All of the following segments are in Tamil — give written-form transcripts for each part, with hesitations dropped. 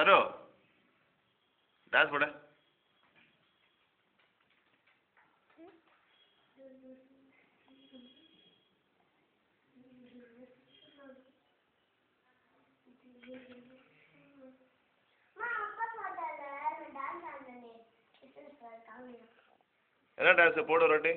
சரோ டான்ஸ் போட என்ன டான்ஸ் போடு ரொட்டி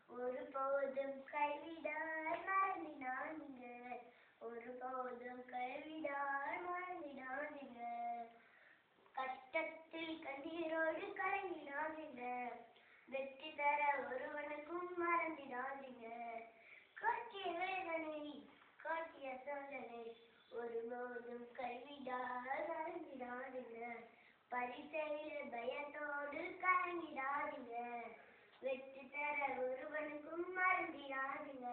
ஒருபோதும் கைவிடார் மறந்திடாதீங்க ஒருபோதும் கைவிடார் மறந்திடாதீங்க கஷ்டத்தில் கண்ணீரோடு கலங்கிடாதீங்க வெற்றி தர ஒருவனுக்கும் மறந்திடாதீங்க காட்டிய வேதனை காட்டிய சோதனை ஒருபோதும் கைவிடார் மறந்திடாதீங்க பரிசையில பயத்தோடு கலங்கிடாதீங்க வெற்றி தர ஒருவனுக்கும் மறந்திடாதீங்க